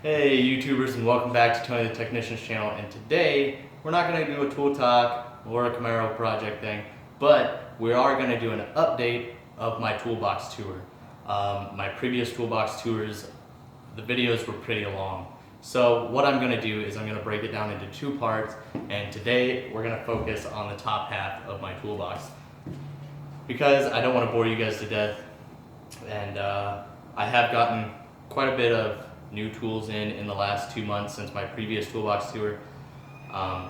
Hey YouTubers, and welcome back to Tony the Technician's channel. And today we're not going to do a tool talk or a Camaro project thing, but we are going to do an update of my toolbox tour. My previous toolbox tours, the videos were pretty long. So what I'm going to do is I'm going to break it down into two parts, and today we're going to focus on the top half of my toolbox because I don't want to bore you guys to death, and I have gotten quite a bit of new tools in the last 2 months since my previous toolbox tour.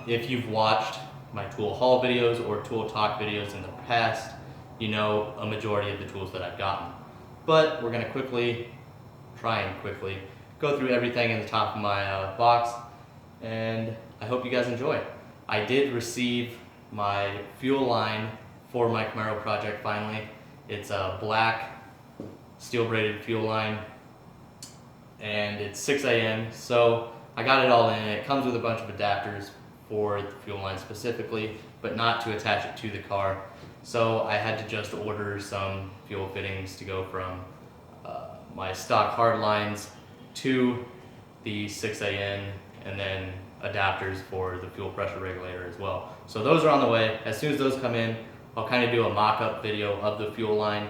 If you've watched my tool haul videos or tool talk videos in the past, you know a majority of the tools that I've gotten. But we're going to try and quickly go through everything in the top of my box, and I hope you guys enjoy. I did receive my fuel line for my Camaro project finally. It's a black steel braided fuel line, and it's 6 a.m. so I got it all in. It comes with a bunch of adapters for the fuel line specifically, but not to attach it to the car. So I had to just order some fuel fittings to go from my stock hard lines to the 6 a.m. and then adapters for the fuel pressure regulator as well. So those are on the way. As soon as those come in, I'll kind of do a mock-up video of the fuel line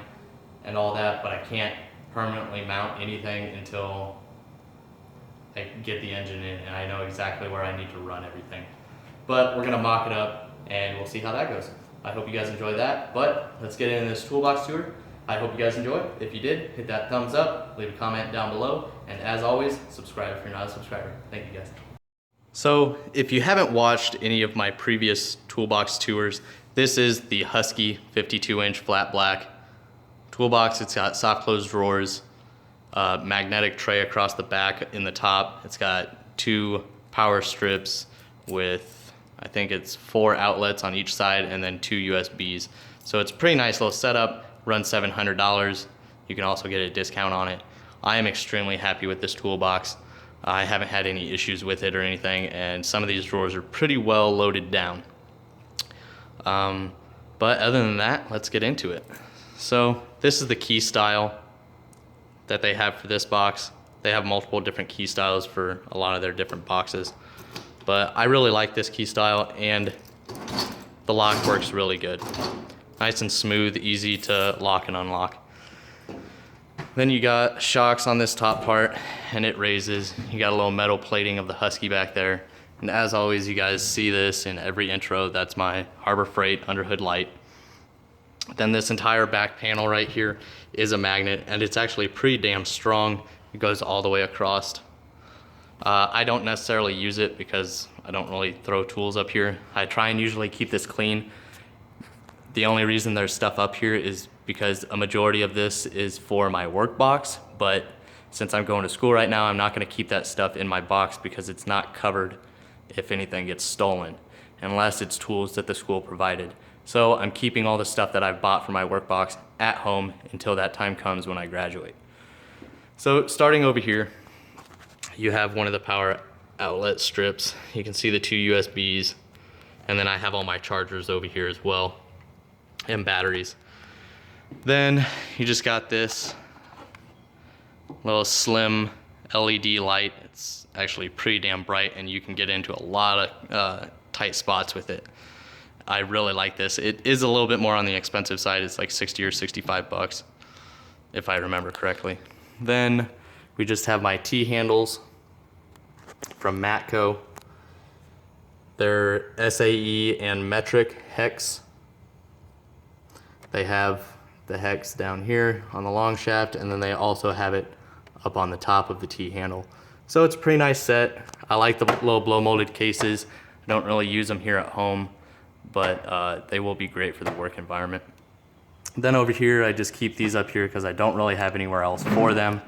and all that, but I can't permanently mount anything until I get the engine in and I know exactly where I need to run everything. But we're gonna mock it up and we'll see how that goes. I hope you guys enjoy that, but let's get into this toolbox tour. I hope you guys enjoy. If you did, hit that thumbs up, leave a comment down below, and as always, subscribe if you're not a subscriber. Thank you guys. So if you haven't watched any of my previous toolbox tours, this is the Husky 52-inch flat black toolbox. It's got soft close drawers, magnetic tray across the back in the top. It's got 2 power strips with, I think it's 4 outlets on each side, and then 2 USBs. So it's a pretty nice little setup. Runs $700. You can also get a discount on it. I am extremely happy with this toolbox. I haven't had any issues with it or anything, and some of these drawers are pretty well loaded down. But other than that, let's get into it. So this is the key style that they have for this box. They have multiple different key styles for a lot of their different boxes, but I really like this key style, and the lock works really good. Nice and smooth, easy to lock and unlock. Then you got shocks on this top part, and it raises. You got a little metal plating of the Husky back there. And as always, you guys see this in every intro. That's my Harbor Freight underhood light. Then this entire back panel right here is a magnet, and it's actually pretty damn strong. It goes all the way across. I don't necessarily use it because I don't really throw tools up here. I try and usually keep this clean. The only reason there's stuff up here is because a majority of this is for my work box, but since I'm going to school right now, I'm not gonna keep that stuff in my box because it's not covered if anything gets stolen, unless it's tools that the school provided. So I'm keeping all the stuff that I've bought for my work box at home until that time comes when I graduate. So starting over here, you have one of the power outlet strips. You can see the 2 USBs, and then I have all my chargers over here as well, and batteries. Then you just got this little slim LED light. It's actually pretty damn bright, and you can get into a lot of tight spots with it. I really like this. It is a little bit more on the expensive side. It's like 60 or 65 bucks, if I remember correctly. Then we just have my T-handles from Matco. They're SAE and metric hex. They have the hex down here on the long shaft, and then they also have it up on the top of the T-handle. So it's a pretty nice set. I like the little blow molded cases. I don't really use them here at home, but they will be great for the work environment. Then over here, I just keep these up here because I don't really have anywhere else for them.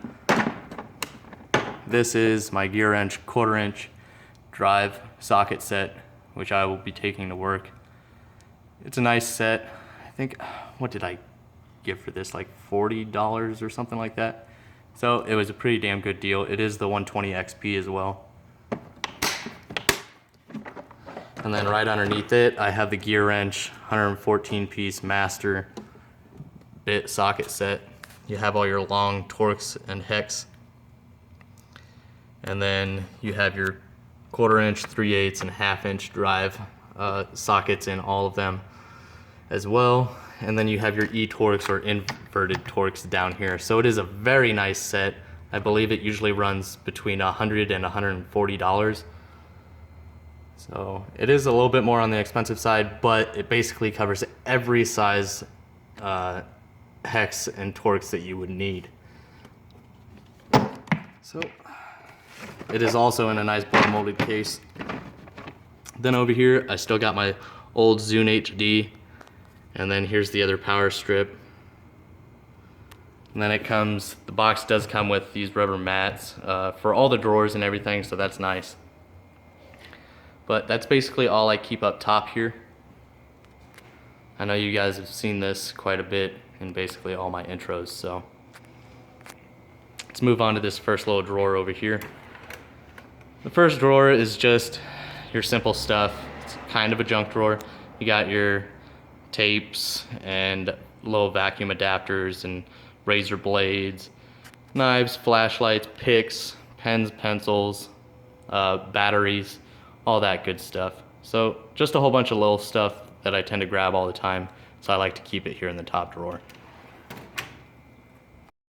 This is my gear wrench 1/4 inch drive socket set, which I will be taking to work. It's a nice set. I think, what did I give for this? Like $40 or something like that. So it was a pretty damn good deal. It is the 120 XP as well. And then right underneath it, I have the gear wrench 114 piece master bit socket set. You have all your long Torx and hex. And then you have your 1/4 inch, 3/8, and 1/2 inch drive sockets in all of them as well. And then you have your e-Torx or inverted Torx down here. So it is a very nice set. I believe it usually runs between $100 and $140. So it is a little bit more on the expensive side, but it basically covers every size hex and Torx that you would need. So it is also in a nice blow molded case. Then over here, I still got my old Zune HD, and then here's the other power strip. And then the box does come with these rubber mats for all the drawers and everything, so that's nice. But that's basically all I keep up top here. I know you guys have seen this quite a bit in basically all my intros, so let's move on to this first little drawer over here. The first drawer is just your simple stuff. It's kind of a junk drawer. You got your tapes and little vacuum adapters and razor blades, knives, flashlights, picks, pens, pencils, batteries, all that good stuff. So just a whole bunch of little stuff that I tend to grab all the time, so I like to keep it here in the top drawer.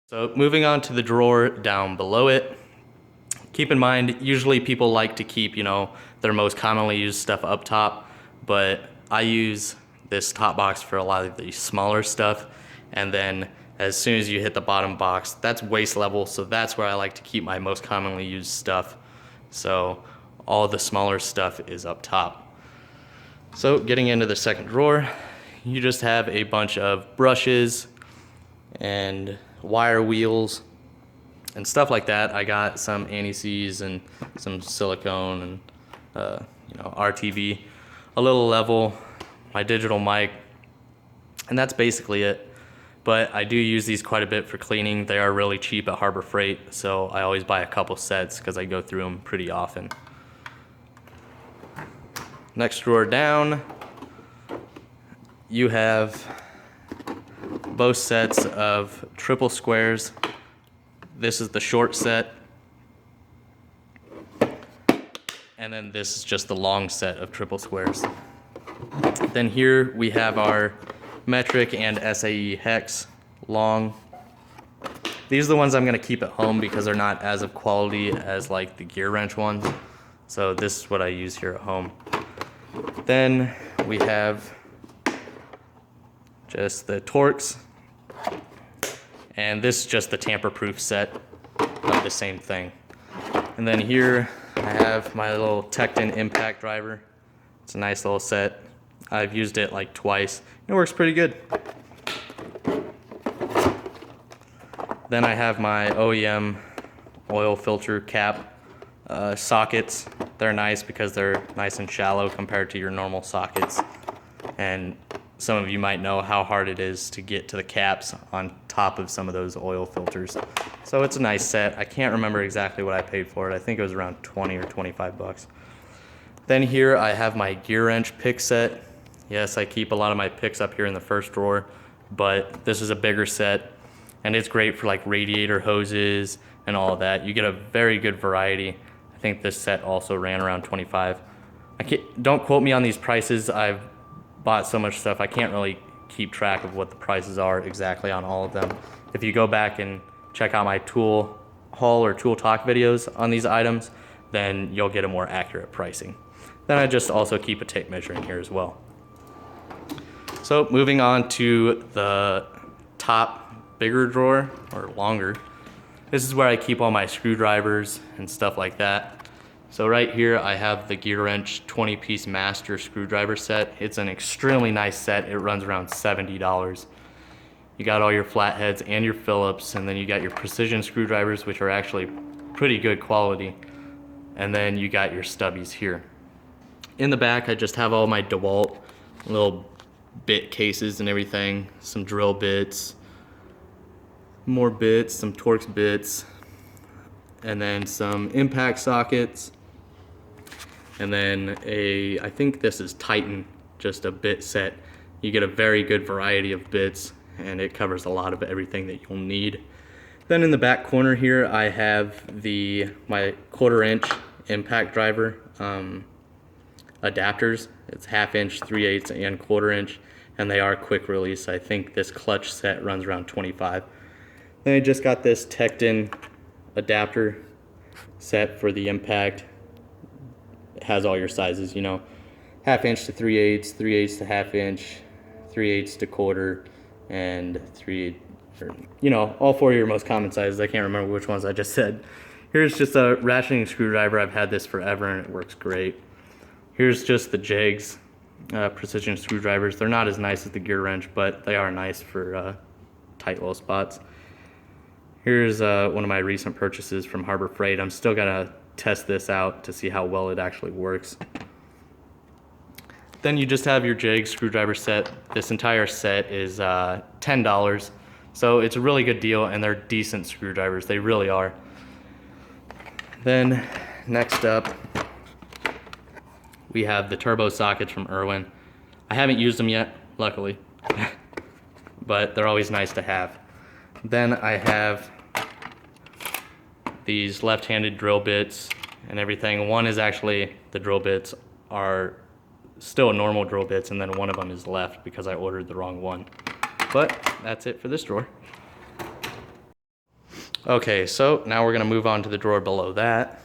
So moving on to the drawer down below it, keep in mind, usually people like to keep, their most commonly used stuff up top, but I use this top box for a lot of the smaller stuff, and then as soon as you hit the bottom box, that's waist level, so that's where I like to keep my most commonly used stuff. So all the smaller stuff is up top. So getting into the second drawer, you just have a bunch of brushes and wire wheels and stuff like that. I got some anti-seize and some silicone and RTV, a little level, my digital mic, and that's basically it. But I do use these quite a bit for cleaning. They are really cheap at Harbor Freight, so I always buy a couple sets because I go through them pretty often. Next drawer down, you have both sets of triple squares. This is the short set, and then this is just the long set of triple squares. Then here we have our metric and SAE hex long. These are the ones I'm going to keep at home because they're not as of quality as like the gear wrench ones. So this is what I use here at home. Then we have just the Torx, and this is just the tamper-proof set of the same thing. And then here I have my little Tecton impact driver. It's a nice little set. I've used it like twice. It works pretty good. Then I have my OEM oil filter cap sockets. They're nice because they're nice and shallow compared to your normal sockets. And some of you might know how hard it is to get to the caps on top of some of those oil filters. So it's a nice set. I can't remember exactly what I paid for it. I think it was around 20 or 25 bucks. Then here I have my gear wrench pick set. Yes, I keep a lot of my picks up here in the first drawer, but this is a bigger set, and it's great for like radiator hoses and all of that. You get a very good variety. I think this set also ran around 25. Don't quote me on these prices. I've bought so much stuff, I can't really keep track of what the prices are exactly on all of them. If you go back and check out my tool haul or tool talk videos on these items, then you'll get a more accurate pricing. Then I just also keep a tape measure in here as well. So moving on to the top bigger drawer, or longer, this is where I keep all my screwdrivers and stuff like that. So right here I have the Gear Wrench 20-piece master screwdriver set. It's an extremely nice set. It runs around $70. You got all your flatheads and your Phillips, and then you got your precision screwdrivers, which are actually pretty good quality. And then you got your stubbies here. In the back I just have all my DeWalt little bit cases and everything, some drill bits, more bits, some Torx bits, and then some impact sockets, and then I think this is Titan, just a bit set. You get a very good variety of bits, and it covers a lot of everything that you'll need. Then in the back corner here, I have my 1/4-inch impact driver adapters. It's 1/2 inch, 3/8, and 1/4 inch, and they are quick release. I think this clutch set runs around 25. Then I just got this Tecton adapter set for the impact. It has all your sizes, you know, 1/2 inch to 3/8, 3/8 to 1/2 inch, 3/8 to 1/4, and 3/8, you know, all 4 of your most common sizes. I can't remember which ones I just said. Here's just a ratcheting screwdriver. I've had this forever and it works great. Here's just the jigs, precision screwdrivers. They're not as nice as the gear wrench, but they are nice for tight little spots. Here's one of my recent purchases from Harbor Freight. I'm still gonna test this out to see how well it actually works. Then you just have your jig screwdriver set. This entire set is $10. So it's a really good deal, and they're decent screwdrivers. They really are. Then next up, we have the turbo sockets from Irwin. I haven't used them yet, luckily, but they're always nice to have. Then I have these left-handed drill bits and everything. One is actually, the drill bits are still normal drill bits, and then one of them is left because I ordered the wrong one. But that's it for this drawer. Okay, so now we're gonna move on to the drawer below that,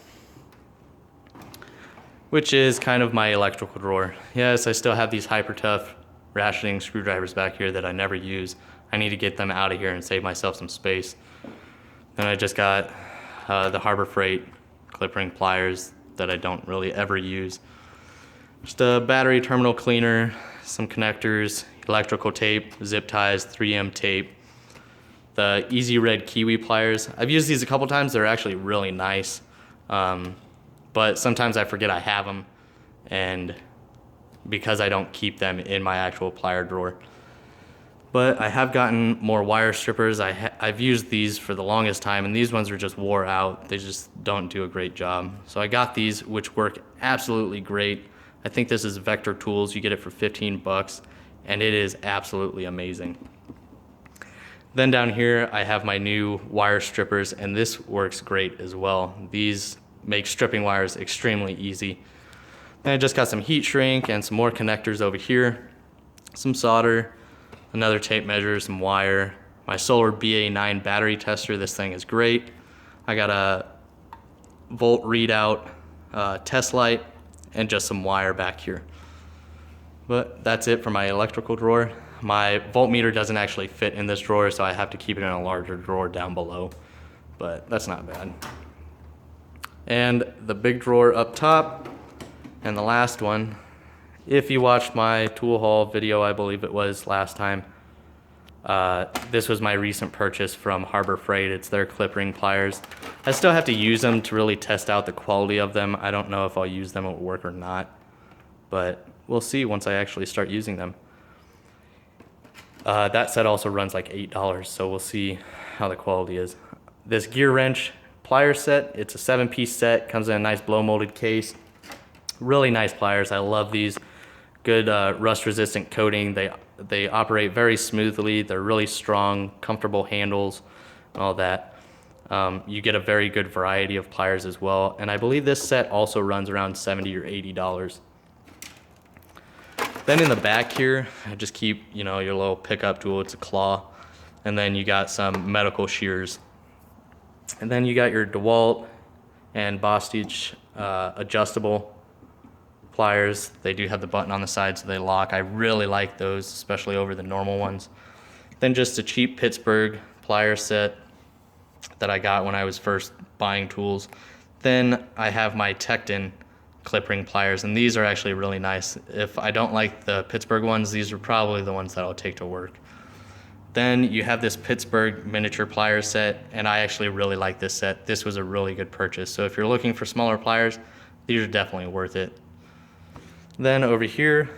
which is kind of my electrical drawer. Yes, I still have these hyper tough ratcheting screwdrivers back here that I never use. I need to get them out of here and save myself some space. Then I just got the Harbor Freight clip ring pliers that I don't really ever use. Just a battery terminal cleaner, some connectors, electrical tape, zip ties, 3M tape, the Easy Red Kiwi pliers. I've used these a couple times. They're actually really nice, but sometimes I forget I have them, and because I don't keep them in my actual plier drawer. But I have gotten more wire strippers. I've used these for the longest time, and these ones are just wore out. They just don't do a great job. So I got these, which work absolutely great. I think this is Vector Tools. You get it for 15 bucks, and it is absolutely amazing. Then down here, I have my new wire strippers, and this works great as well. These make stripping wires extremely easy. Then I just got some heat shrink and some more connectors over here, some solder, another tape measure, some wire, my Solar BA9 battery tester. This thing is great. I got a volt readout test light and just some wire back here. But that's it for my electrical drawer. My voltmeter doesn't actually fit in this drawer, so I have to keep it in a larger drawer down below, but that's not bad. And the big drawer up top, and the last one, if you watched my tool haul video, I believe it was last time, this was my recent purchase from Harbor Freight. It's their clip ring pliers. I still have to use them to really test out the quality of them. I don't know if I'll use them at work or not, but we'll see once I actually start using them. That set also runs like $8, so we'll see how the quality is. This gear wrench plier set, it's a 7-piece set, comes in a nice blow molded case. Really nice pliers, I love these. Good rust resistant coating. They operate very smoothly. They're really strong, comfortable handles, and all that. You get a very good variety of pliers as well, and I believe this set also runs around $70 or $80. Then in the back here, I just keep, you know, your little pickup tool. It's a claw. And then you got some medical shears. And then you got your DeWalt and Bostitch adjustable pliers. They do have the button on the side so they lock. I really like those, especially over the normal ones. Then just a cheap Pittsburgh plier set that I got when I was first buying tools. Then I have my Tecton clip ring pliers, and these are actually really nice. If I don't like the Pittsburgh ones, these are probably the ones that I'll take to work. Then you have this Pittsburgh miniature pliers set, and I actually really like this set. This was a really good purchase. So if you're looking for smaller pliers, these are definitely worth it. Then over here,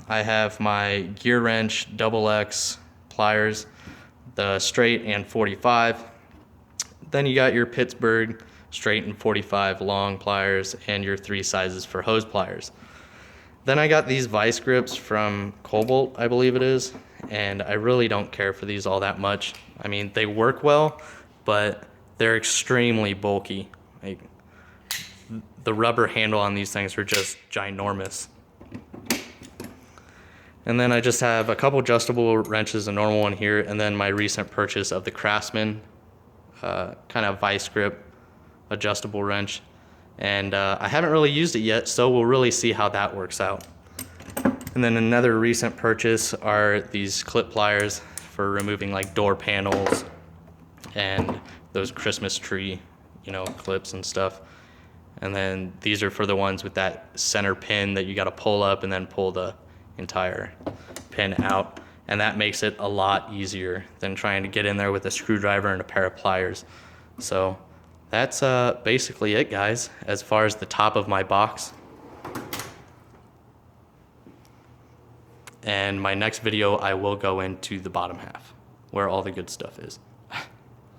I have my gear wrench XX pliers, the straight and 45. Then you got your Pittsburgh straight and 45 long pliers and your 3 sizes for hose pliers. Then I got these vice grips from Cobalt, I believe it is, and I really don't care for these all that much. I mean, they work well, but they're extremely bulky. Like, the rubber handle on these things are just ginormous. And then I just have a couple adjustable wrenches, a normal one here, and then my recent purchase of the Craftsman kind of vice grip adjustable wrench. And I haven't really used it yet, so we'll really see how that works out. And then another recent purchase are these clip pliers for removing like door panels and those Christmas tree, clips and stuff. And then these are for the ones with that center pin that you got to pull up and then pull the entire pin out. And that makes it a lot easier than trying to get in there with a screwdriver and a pair of pliers. So that's basically it, guys, as far as the top of my box. And my next video, I will go into the bottom half, where all the good stuff is.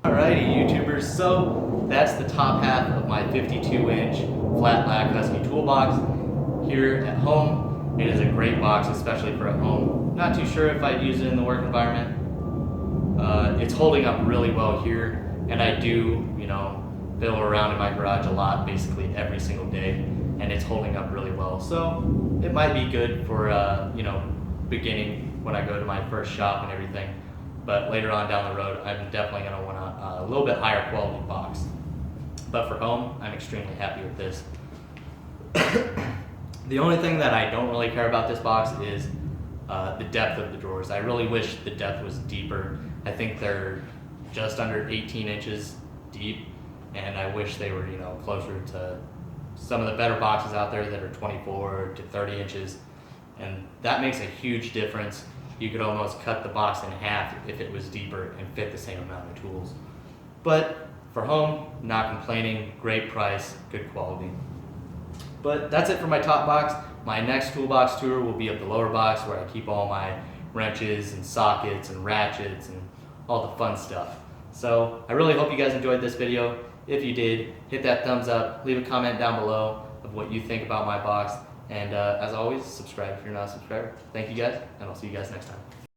Alrighty, YouTubers, so that's the top half of my 52-inch flat black Husky toolbox. Here at home, it is a great box, especially for at home. Not too sure if I'd use it in the work environment. It's holding up really well here, and I do, fiddle around in my garage a lot, basically every single day, and it's holding up really well. So it might be good for, beginning when I go to my first shop and everything. But later on down the road, I'm definitely going to want a little bit higher quality box. But for home, I'm extremely happy with this. The only thing that I don't really care about this box is the depth of the drawers. I really wish the depth was deeper. I think they're just under 18 inches deep, and I wish they were, closer to some of the better boxes out there that are 24 to 30 inches. And that makes a huge difference. You could almost cut the box in half if it was deeper and fit the same amount of tools. But for home, not complaining, great price, good quality. But that's it for my top box. My next toolbox tour will be of the lower box, where I keep all my wrenches and sockets and ratchets and all the fun stuff. So I really hope you guys enjoyed this video. If you did, hit that thumbs up, leave a comment down below of what you think about my box. And as always, subscribe if you're not a subscriber. Thank you guys, and I'll see you guys next time.